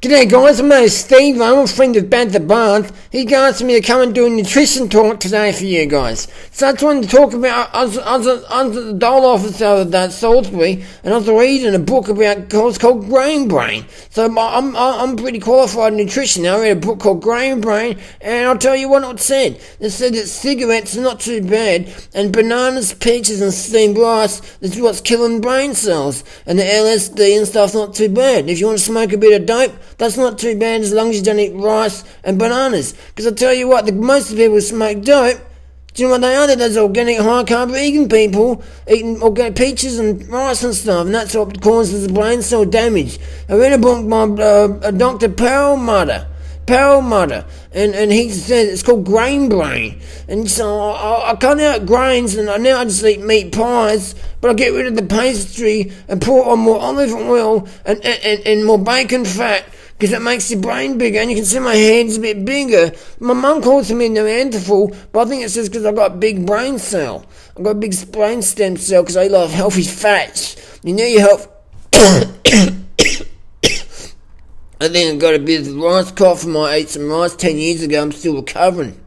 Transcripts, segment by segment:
G'day guys, my name is Steve. I'm a friend of Bad the Bath. He asked me to come and do a nutrition talk today for you guys. So I just wanted to talk about, I was at the dole office the other day at Salisbury, and I was reading a book about, it's called Grain Brain. So I'm pretty qualified in nutrition. I read a book called Grain Brain, and I'll tell you what it said. It said that cigarettes are not too bad, and bananas, peaches, and steamed rice is what's killing brain cells. And the LSD and stuff's not too bad. If you want to smoke a bit of dope, that's not too bad as long as you don't eat rice and bananas. Because I tell you what, most of the people who smoke dope, do you know what they are? They're those organic, high-carb vegan people eating organic peaches and rice and stuff, and that's what causes the brain cell damage. I read a book by Dr. Perlmutter, and he said it's called Grain Brain. And so I cut out grains, and now I just eat meat pies, but I get rid of the pastry and pour on more olive oil and more bacon fat, because it makes your brain bigger, and you can see my head's a bit bigger. My mum calls me Neanderthal, but I think it's just because I've got a big brain cell. I've got a big brain stem cell because I love healthy fats. You know your health. I think I got a bit of rice cough from I ate some rice 10 years ago. I'm still recovering.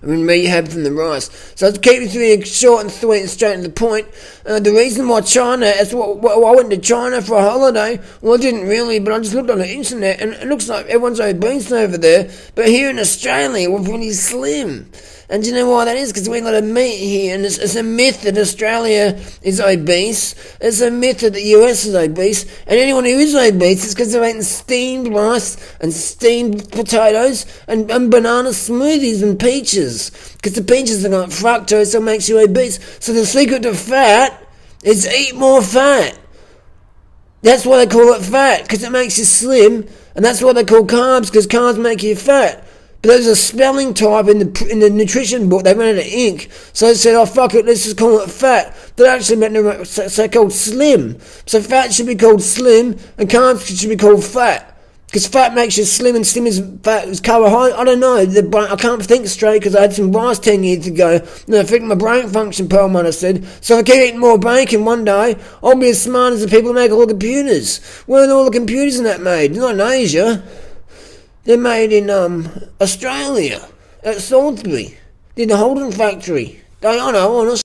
I mean, rehab from the rice. So to keep it really short and sweet and straight to the point, the reason why China, I went to China for a holiday. Well, I didn't really, but I just looked on the internet, and it looks like everyone's obese over there. But here in Australia, we're pretty slim. And do you know why that is? Because we eat a lot of meat here, and it's a myth that Australia is obese. It's a myth that the US is obese, and anyone who is obese is because they're eating steamed rice and steamed potatoes and banana smoothies and peaches. Because the peaches are got fructose, so it makes you obese. So the secret to fat is eat more fat. That's why they call it fat, because it makes you slim, and that's why they call carbs, because carbs make you fat. But there's a spelling type in the nutrition book, they ran out of ink, so they said, oh fuck it, let's just call it fat. But actually meant they're called slim. So fat should be called slim, and carbs should be called fat. Because fat makes you slim, and slim is fat is carbohydrate. I don't know, I can't think straight because I had some rice 10 years ago, and I think my brain function, Perlmutter said. So if I keep eating more bacon one day, I'll be as smart as the people who make all the computers. Where are all the computers in that made? They're not in Asia. They're made in Australia, at Salisbury. They're in the Holden factory. I know, honestly.